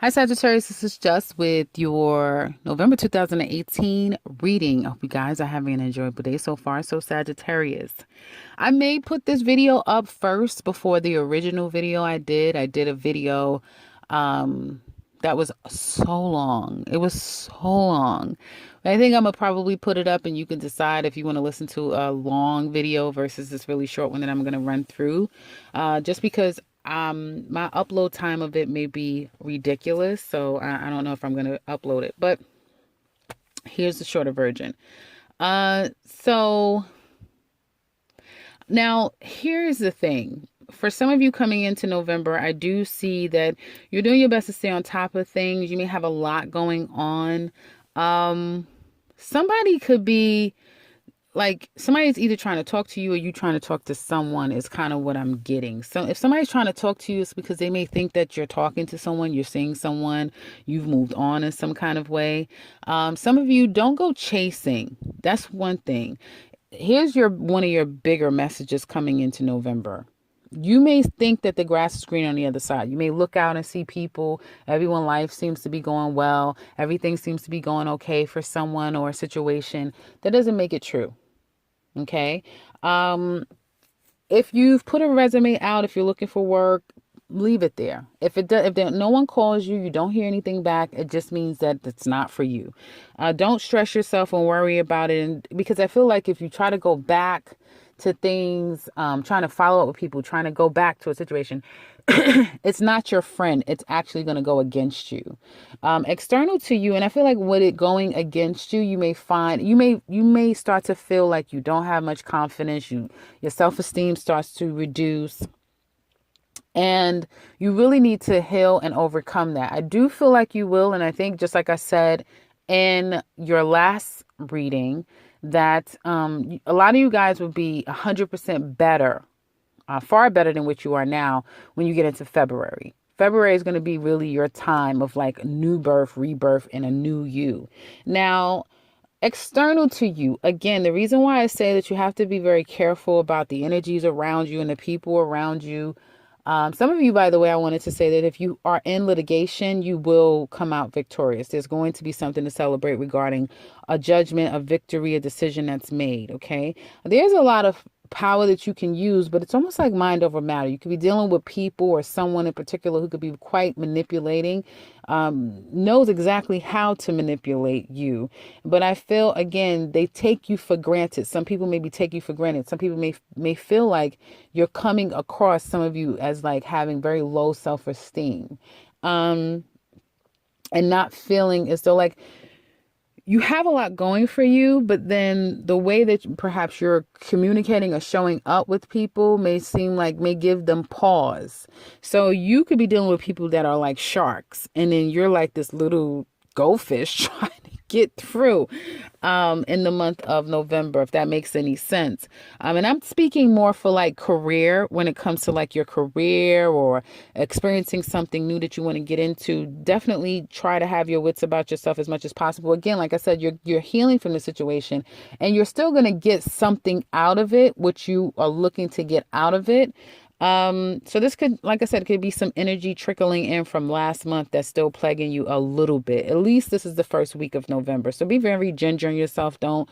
Hi, Sagittarius. This is Just with your November 2018 reading. I hope you guys are having an enjoyable day so far. So, Sagittarius, I may put this video up first before the original video I did. I did a video um, that was so long. It was so long. I think I'm going to probably put it up and you can decide if you want to listen to a long video versus this really short one that I'm going to run through. Just because my upload time of it may be ridiculous, so I don't know if I'm going to upload it, but here's the shorter version. So now here's the thing. For some of you coming into November, I do see that you're doing your best to stay on top of things. You may have a lot going on. Somebody could be like, somebody's either trying to talk to you or you trying to talk to someone is kind of what I'm getting. So if somebody's trying to talk to you, it's because they may think that you're talking to someone, you're seeing someone, you've moved on in some kind of way. Some of you don't go chasing. That's one thing. Here's one of your bigger messages coming into November. You may think that the grass is green on the other side. You may look out and see people. Everyone's life seems to be going well. Everything seems to be going okay for someone or a situation. That doesn't make it true. Okay. Um, if you've put a resume out, if you're looking for work, leave it there. If no one calls you, you don't hear anything back, it just means that it's not for you. Don't stress yourself and worry about it. And because I feel like if you try to go back to things, trying to follow up with people, trying to go back to a situation, it's not your friend. It's actually going to go against you. External to you, and I feel like with it going against you, you may start to feel like you don't have much confidence. Your self-esteem starts to reduce. And you really need to heal and overcome that. I do feel like you will. And I think, just like I said in your last reading, that a lot of you guys will be 100% better, far better than what you are now when you get into February. February is going to be really your time of like new birth, rebirth, and a new you. Now, external to you, again, the reason why I say that you have to be very careful about the energies around you and the people around you. Some of you, by the way, I wanted to say that if you are in litigation, you will come out victorious. There's going to be something to celebrate regarding a judgment, a victory, a decision that's made. Okay. There's a lot of power that you can use, but it's almost like mind over matter. You could be dealing with people or someone in particular who could be quite manipulating, knows exactly how to manipulate you. But I feel, again, they take you for granted. Some people maybe take you for granted. Some people may feel like you're coming across, some of you, as like having very low self-esteem, and not feeling as though like you have a lot going for you, but then the way that perhaps you're communicating or showing up with people may give them pause. So you could be dealing with people that are like sharks, and then you're like this little goldfish trying to get through in the month of November, if that makes any sense. And I'm speaking more for like career, when it comes to like your career or experiencing something new that you want to get into. Definitely try to have your wits about yourself as much as possible. Again, like I said, you're healing from the situation, and you're still going to get something out of it, which you are looking to get out of it. So this could, like I said, could be some energy trickling in from last month that's still plaguing you a little bit. At least this is the first week of November. So be very ginger on yourself. Don't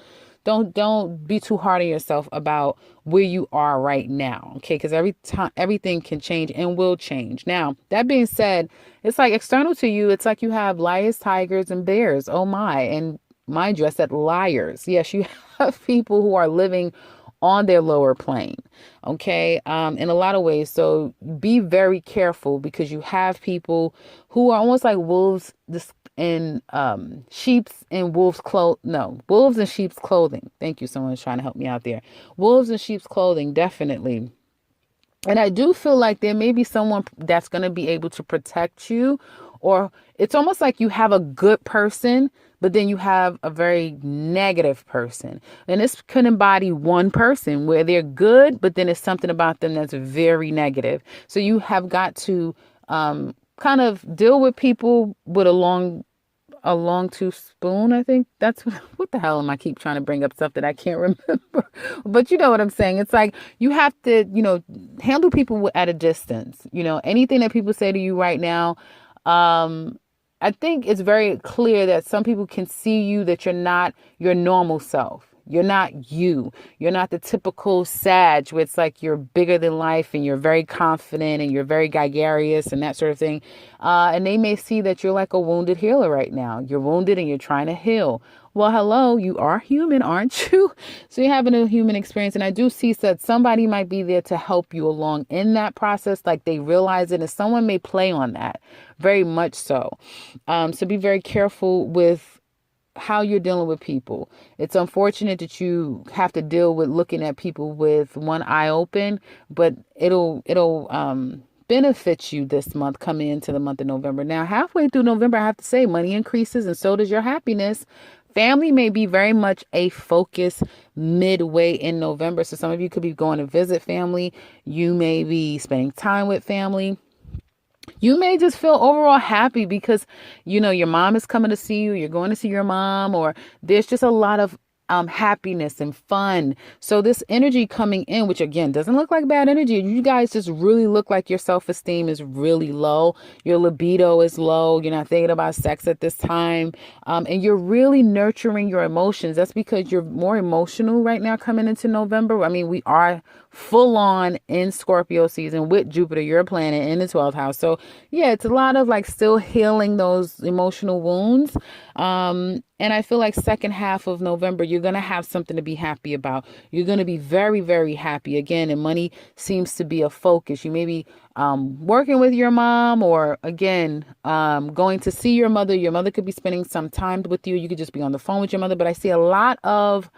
be too hard on yourself about where you are right now. Okay. Cause everything can change and will change. Now, that being said, it's like external to you. It's like you have lions, tigers, and bears. Oh my. And mind you, I said liars. Yes, you have people who are living on their lower plane. Okay. In a lot of ways. So be very careful, because you have people who are almost like wolves in sheep's and wolves in sheep's clothing. Thank you. Someone's trying to help me out there. Wolves in sheep's clothing, definitely. And I do feel like there may be someone that's going to be able to protect you, or it's almost like you have a good person, but then you have a very negative person. And this could embody one person where they're good, but then it's something about them that's very negative. So you have got to kind of deal with people with a long tooth spoon. I think that's what the hell am I keep trying to bring up stuff that I can't remember. But you know what I'm saying? It's like you have to, handle people at a distance. Anything that people say to you right now, I think it's very clear that some people can see you that you're not your normal self. You're not you. You're not the typical Sag where it's like you're bigger than life and you're very confident and you're very gregarious and that sort of thing. And they may see that you're like a wounded healer right now. You're wounded and you're trying to heal. Well, hello, you are human, aren't you? So you're having a human experience. And I do see that somebody might be there to help you along in that process. Like they realize it and someone may play on that very much so. So be very careful with how you're dealing with people. It's unfortunate that you have to deal with looking at people with one eye open, but it'll benefit you this month coming into the month of November. Now, halfway through November, I have to say money increases and so does your happiness. Family may be very much a focus midway in November. So some of you could be going to visit family. You may be spending time with family. You may just feel overall happy because, your mom is coming to see you. You're going to see your mom, or there's just a lot of happiness and fun. So this energy coming in, which again doesn't look like bad energy, you guys just really look like your self-esteem is really low. Your libido is low. You're not thinking about sex at this time. And you're really nurturing your emotions. That's because you're more emotional right now coming into November. I mean, we are full on in Scorpio season with Jupiter, your planet, in the 12th house. So yeah, it's a lot of like still healing those emotional wounds. And I feel like second half of November, you're going to have something to be happy about. You're going to be very, very happy again. And money seems to be a focus. You may be working with your mom or again, going to see your mother. Your mother could be spending some time with you. You could just be on the phone with your mother. But I see a lot of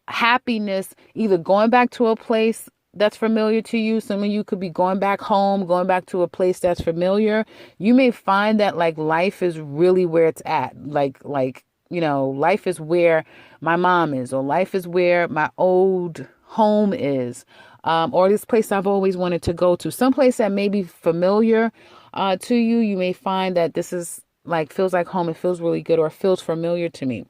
happiness, either going back to a place that's familiar to you. Some of you could be going back home, going back to a place that's familiar. You may find that like life is really where it's at. Life is where my mom is, or life is where my old home is, or this place I've always wanted to go to. Some place that may be familiar to you. You may find that this is like feels like home. It feels really good, or feels familiar to me.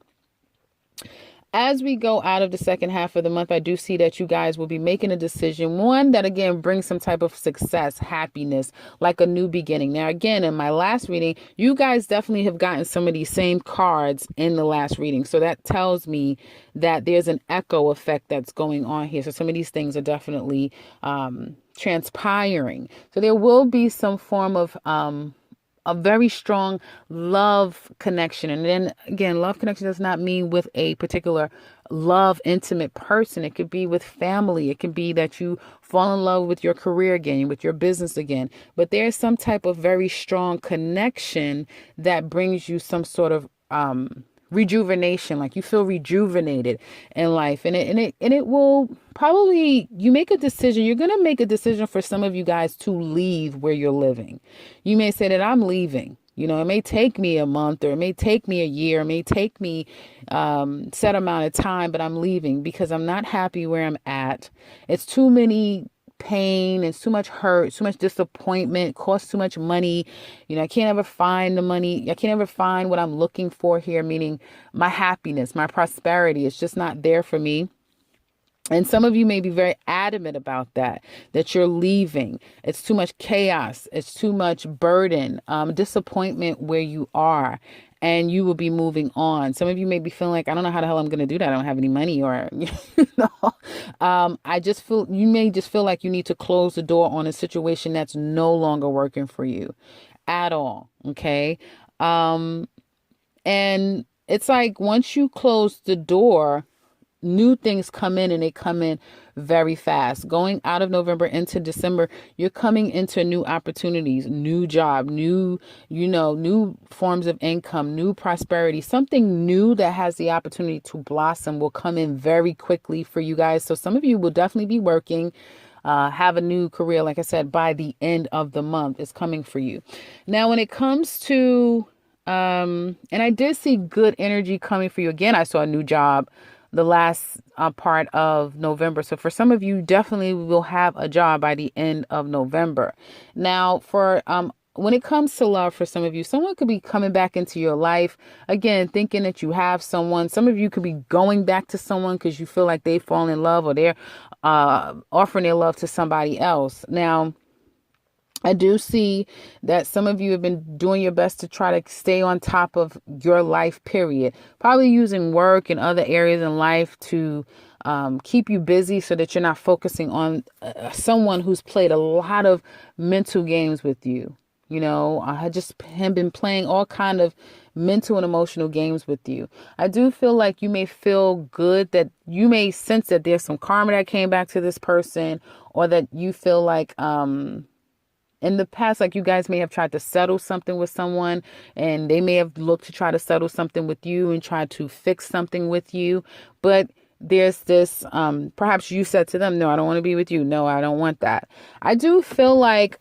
As we go out of the second half of the month, I do see that you guys will be making a decision, one that again brings some type of success, happiness, like a new beginning. Now, again, in my last reading, you guys definitely have gotten some of these same cards in the last reading. So that tells me that there's an echo effect that's going on here. So some of these things are definitely transpiring. So there will be some form of a very strong love connection. And then again, love connection does not mean with a particular love intimate person. It could be with family. It can be that you fall in love with your career again, with your business again. But there's some type of very strong connection that brings you some sort of rejuvenation, like you feel rejuvenated in life. And it will probably, you make a decision. You're going to make a decision for some of you guys to leave where you're living. You may say that I'm leaving. It may take me a month, or it may take me a year, it may take me set amount of time, but I'm leaving because I'm not happy where I'm at. It's too many pain, it's too much hurt, too much disappointment, costs too much money. I can't ever find the money. I can't ever find what I'm looking for here, meaning my happiness, my prosperity. It's just not there for me. And some of you may be very adamant about that you're leaving. It's too much chaos. It's too much burden, disappointment where you are, and you will be moving on. Some of you may be feeling like, I don't know how the hell I'm going to do that. I don't have any money, or, I just feel, you may just feel like you need to close the door on a situation that's no longer working for you at all. Okay. And it's like, once you close the door, new things come in, and they come in very fast. Going out of November into December, you're coming into new opportunities, new job, new forms of income, new prosperity. Something new that has the opportunity to blossom will come in very quickly for you guys. So some of you will definitely be working, have a new career. Like I said, by the end of the month is coming for you. Now, when it comes to, and I did see good energy coming for you. Again, I saw a new job the last part of November. So for some of you, definitely will have a job by the end of November. Now, for when it comes to love, for some of you, someone could be coming back into your life, again, thinking that you have someone. Some of you could be going back to someone because you feel like they've fallen in love, or they're offering their love to somebody else. Now, I do see that some of you have been doing your best to try to stay on top of your life, period. Probably using work and other areas in life to keep you busy so that you're not focusing on someone who's played a lot of mental games with you. You know, I had just him been playing all kind of mental and emotional games with you. I do feel like you may feel good that you may sense that there's some karma that came back to this person, or that you feel like, in the past, like you guys may have tried to settle something with someone, and they may have looked to try to settle something with you and try to fix something with you. But there's this, perhaps you said to them, no, I don't want to be with you. No, I don't want that. I do feel like,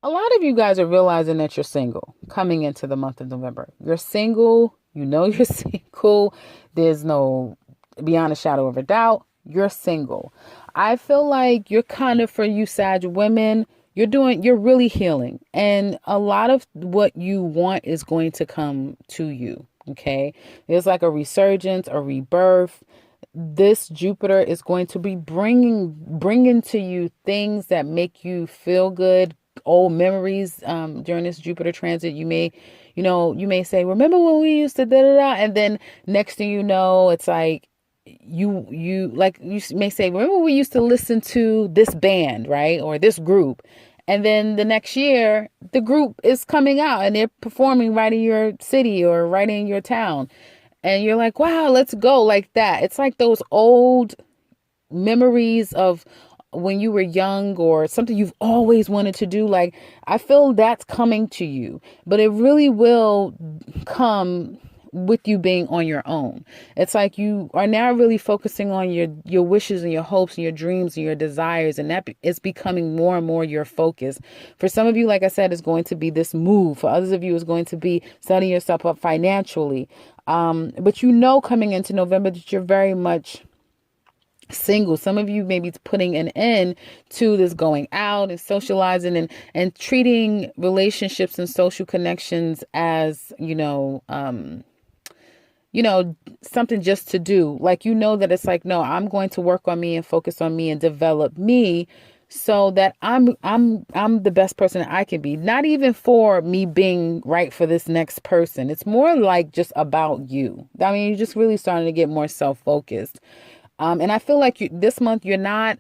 a lot of you guys are realizing that you're single coming into the month of November. You're single. You know you're single. There's no, beyond a shadow of a doubt, you're single. I feel like you're kind of, for you Sag women, you're really healing. And a lot of what you want is going to come to you. Okay. There's like a resurgence, a rebirth. This Jupiter is going to be bringing to you things that make you feel good, old memories. During this Jupiter transit, you may say, remember when we used to da da da, and then next thing you know, it's like you may say, remember we used to listen to this band, right, or this group, and then the next year the group is coming out and they're performing right in your city or right in your town, and you're like, wow, let's go, like that. It's like those old memories of when you were young, or something you've always wanted to do. Like, I feel that's coming to you, but it really will come with you being on your own. It's like you are now really focusing on your wishes and your hopes and your dreams and your desires, and that is becoming more and more your focus. For some of you, like I said, it's going to be this move. For others of you, it's going to be setting yourself up financially. But coming into November that you're very much single. Some of you may be putting an end to this going out and socializing, and treating relationships and social connections as, something just to do. Like, that it's like, no, I'm going to work on me and focus on me and develop me, so that I'm the best person that I can be. Not even for me being right for this next person. It's more like just about you. I mean, you're just really starting to get more self-focused. And I feel like this month you're not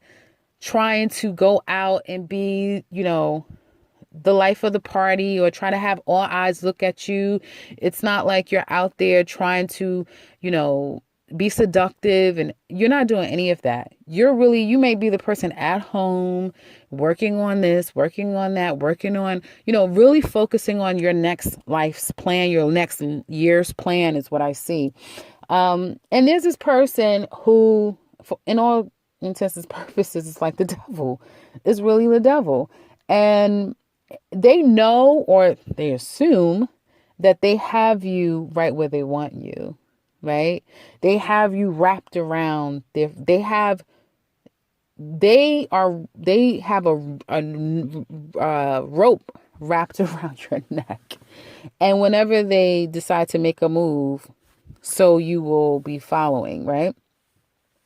trying to go out and be, the life of the party, or try to have all eyes look at you. It's not like you're out there trying to, be seductive, and you're not doing any of that. You may be the person at home working on this, working on that, working on, really focusing on your next life's plan, your next year's plan is what I see. And there's this person who, in all intents and purposes, is like the devil. It's really the devil. And they know, or they assume, that they have you right where they want you, right? They have you wrapped around they have a rope wrapped around your neck. And whenever they decide to make a move, so you will be following, right?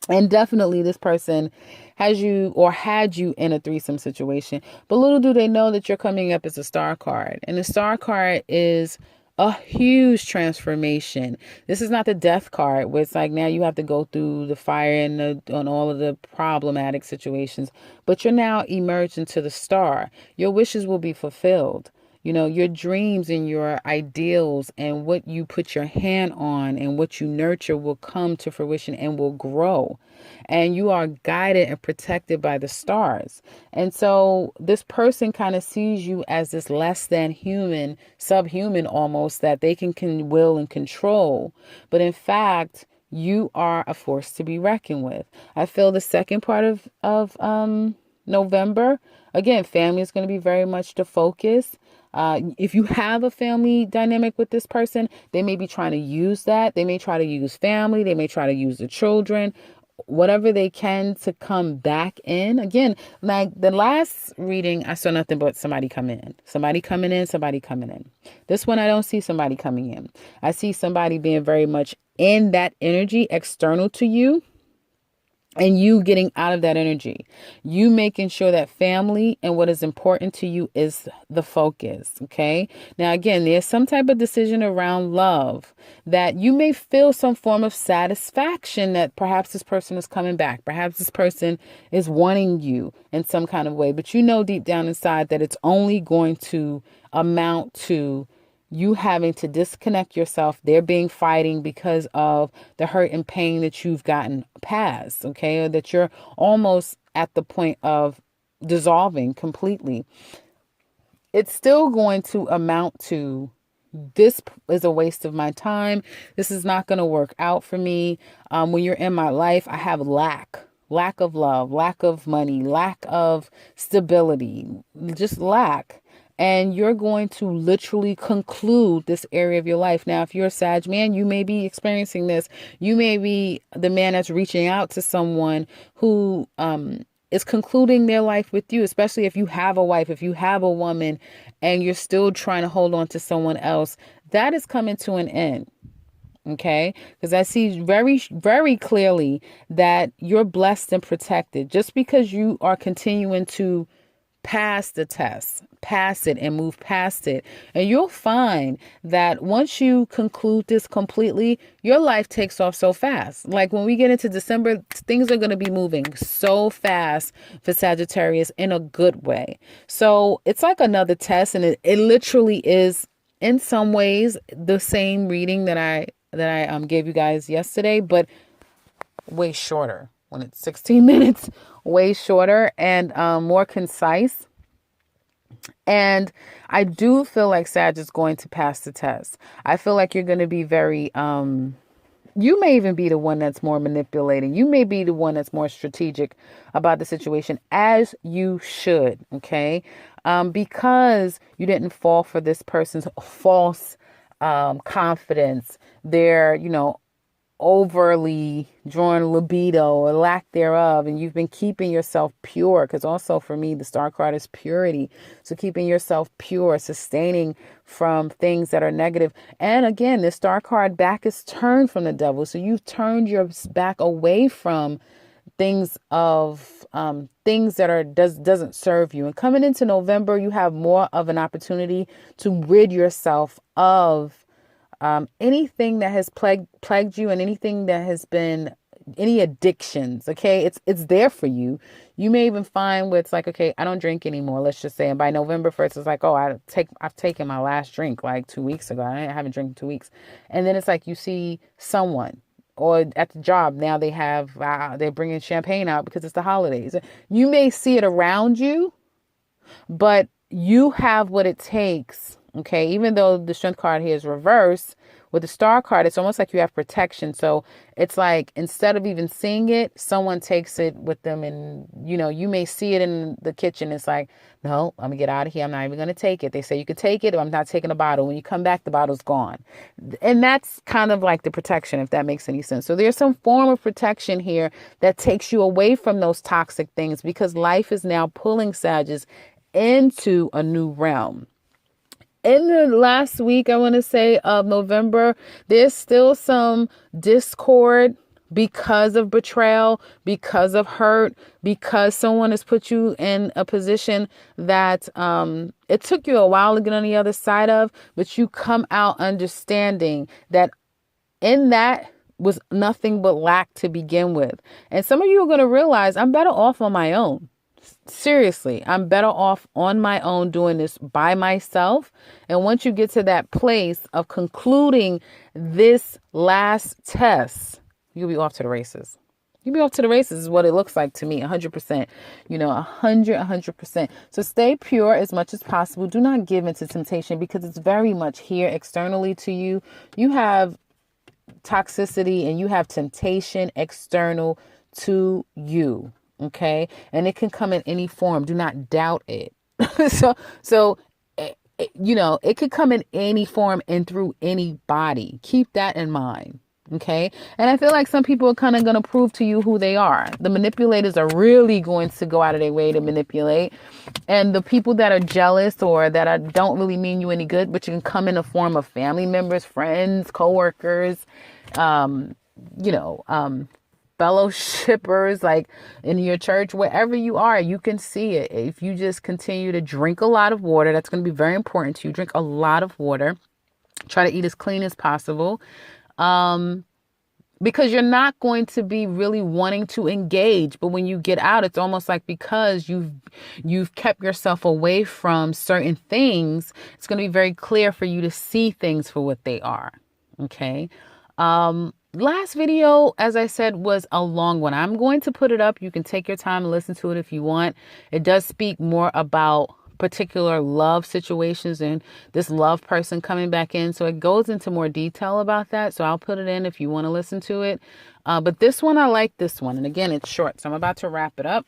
And definitely this person has you, or had you, in a threesome situation. But little do they know that you're coming up as a star card. And the star card is a huge transformation. This is not the death card where it's like now you have to go through the fire and on all of the problematic situations. But you're now emerged into the star. Your wishes will be fulfilled. Your dreams and your ideals and what you put your hand on and what you nurture will come to fruition and will grow. And you are guided and protected by the stars. And so this person kind of sees you as this less than human, subhuman almost, that they can will and control. But in fact, you are a force to be reckoned with. I feel the second part of November, again, family is going to be very much the focus. If you have a family dynamic with this person, they may be trying to use that. They may try to use family. They may try to use the children, whatever they can to come back in. Again, like the last reading, I saw nothing but somebody coming in, somebody coming in, somebody coming in. This one, I don't see somebody coming in. I see somebody being very much in that energy external to you. and you getting out of that energy, you making sure that family and what is important to you is the focus. Okay. Now, again, there's some type of decision around love that you may feel some form of satisfaction that perhaps this person is coming back. Perhaps this person is wanting you in some kind of way, but you know deep down inside that it's only going to amount to you having to disconnect yourself, there being fighting because of the hurt and pain that you've gotten past, okay, or that you're almost at the point of dissolving completely. It's still going to amount to, this is a waste of my time. This is not going to work out for me. When you're in my life, I have lack of love, lack of money, lack of stability, just lack. And you're going to literally conclude this area of your life. Now, if you're a Sag man, you may be experiencing this. You may be the man that's reaching out to someone who is concluding their life with you, especially if you have a wife, if you have a woman, and you're still trying to hold on to someone else. That is coming to an end. Okay, because I see very, very clearly that you're blessed and protected just because you are continuing to pass the test, pass it and move past it. And you'll find that once you conclude this completely, your life takes off so fast. Like when we get into December, things are going to be moving so fast for Sagittarius in a good way. So it's like another test, and it literally is in some ways the same reading that I gave you guys yesterday, but way shorter. When it's 16 minutes, way shorter and more concise. And I do feel like Sag is going to pass the test. I feel like you're going to be very, you may even be the one that's more manipulating. You may be the one that's more strategic about the situation, as you should. Okay. Because you didn't fall for this person's false confidence, their, overly drawn libido or lack thereof, and you've been keeping yourself pure, because also for me the star card is purity. So keeping yourself pure, sustaining from things that are negative. And again, this star card back is turned from the devil, so you've turned your back away from things that are doesn't serve you. And coming into November, you have more of an opportunity to rid yourself of anything that has plagued you, and anything that has been any addictions. Okay. It's there for you. You may even find where it's like, okay, I don't drink anymore. Let's just say, and by November 1st, it's like, oh, I've taken my last drink like 2 weeks ago. I haven't drank in 2 weeks. And then it's like, you see someone, or at the job, now they have, they're bringing champagne out because it's the holidays. You may see it around you, but you have what it takes. Okay, even though the strength card here is reversed, with the star card, it's almost like you have protection. So it's like, instead of even seeing it, someone takes it with them, and you may see it in the kitchen. It's like, no, I'm gonna get out of here. I'm not even gonna take it. They say you could take it, or I'm not taking a bottle. When you come back, the bottle's gone. And that's kind of like the protection, if that makes any sense. So there's some form of protection here that takes you away from those toxic things, because life is now pulling Sagittarius into a new realm. In the last week, I want to say, of November, there's still some discord because of betrayal, because of hurt, because someone has put you in a position that it took you a while to get on the other side of, but you come out understanding that in that was nothing but lack to begin with. And some of you are going to realize, I'm better off on my own. Seriously, I'm better off on my own doing this by myself. And once you get to that place of concluding this last test, you'll be off to the races. You'll be off to the races is what it looks like to me. 100%, 100%. So stay pure as much as possible. Do not give into temptation, because it's very much here externally to you. You have toxicity and you have temptation external to you. Okay. And it can come in any form. Do not doubt it. So, it could come in any form and through any body. Keep that in mind. Okay. And I feel like some people are kind of going to prove to you who they are. The manipulators are really going to go out of their way to manipulate. And the people that are jealous, or that don't really mean you any good, but you can come in the form of family members, friends, coworkers, fellowshippers, like in your church, wherever you are, you can see it. If you just continue to drink a lot of water, that's going to be very important to you. Drink a lot of water. Try to eat as clean as possible. Because you're not going to be really wanting to engage, but when you get out, it's almost like because you've kept yourself away from certain things, it's going to be very clear for you to see things for what they are. Okay. Last video, as I said, was a long one. I'm going to put it up. You can take your time and listen to it if you want. It does speak more about particular love situations and this love person coming back in. So it goes into more detail about that. So I'll put it in if you want to listen to it. But this one, I like this one. And again, it's short. So I'm about to wrap it up.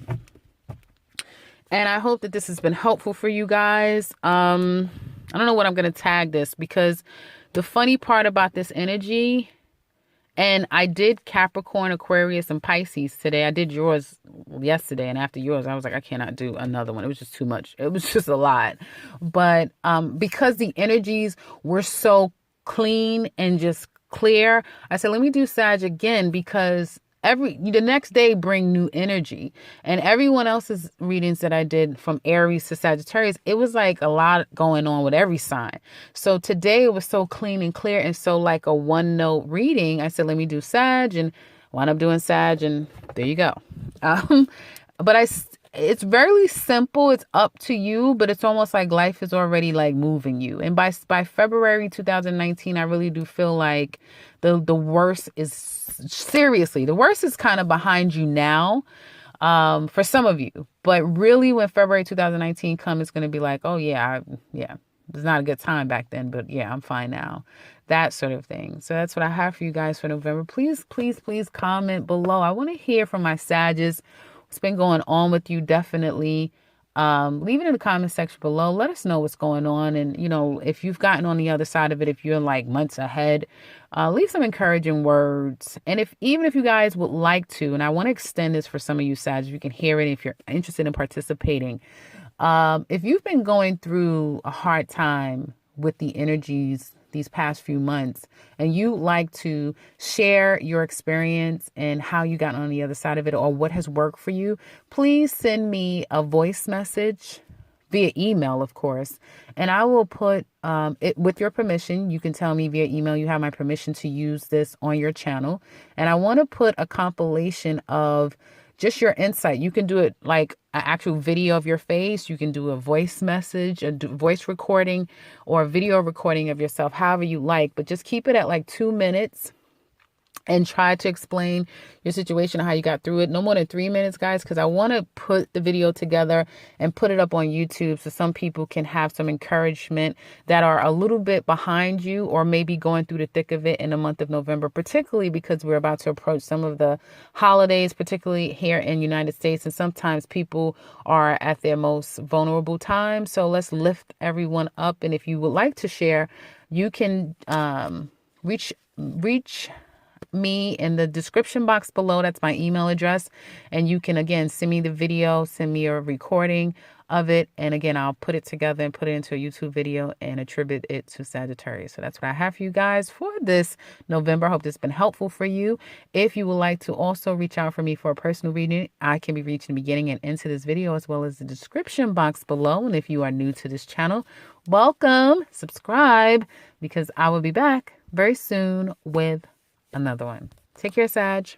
And I hope that this has been helpful for you guys. I don't know what I'm going to tag this, because the funny part about this energy, and I did Capricorn, Aquarius, and Pisces today. I did yours yesterday, and after yours, I was like, I cannot do another one. It was just too much. It was just a lot. But because the energies were so clean and just clear, I said, let me do Sag again, because the next day bring new energy. And everyone else's readings that I did from Aries to Sagittarius, it was like a lot going on with every sign. So today it was so clean and clear, and so like a one note reading. I said, let me do Sag, and wound up doing Sag, and there you go. But it's very simple. It's up to you, but it's almost like life is already like moving you. And by February 2019, I really do feel like the worst is, seriously, the worst is kind of behind you now, for some of you. But really, when February 2019 comes, it's going to be like, oh yeah, it's not a good time back then, but yeah, I'm fine now. That sort of thing. So that's what I have for you guys for November. Please, please, please comment below. I want to hear from my Sages. What's been going on with you? Definitely leave it in the comment section below. Let us know what's going on. And, you know, if you've gotten on the other side of it, if you're like months ahead, leave some encouraging words. And even if you guys would like to, and I want to extend this for some of you Sagittarius, you can hear it if you're interested in participating. If you've been going through a hard time with the energies these past few months, and you like to share your experience and how you got on the other side of it, or what has worked for you, please send me a voice message via email, of course, and I will put it with your permission. You can tell me via email you have my permission to use this on your channel, and I want to put a compilation of just your insight. You can do it like an actual video of your face. You can do a voice message, a voice recording, or a video recording of yourself, however you like. But just keep it at like 2 minutes and try to explain your situation, how you got through it. No more than 3 minutes, guys, because I want to put the video together and put it up on YouTube so some people can have some encouragement that are a little bit behind you, or maybe going through the thick of it in the month of November, particularly because we're about to approach some of the holidays, particularly here in the United States. And sometimes people are at their most vulnerable time. So let's lift everyone up. And if you would like to share, you can reach me in the description box below. That's my email address, and you can again send me the video, send me a recording of it, and again I'll put it together and put it into a YouTube video and attribute it to Sagittarius. So that's what I have for you guys for this November. I hope this has been helpful for you. If you would like to also reach out for me for a personal reading, I can be reached in the beginning and into this video, as well as the description box below. And if you are new to this channel, welcome, subscribe, because I will be back very soon with another one. Take care, Sag.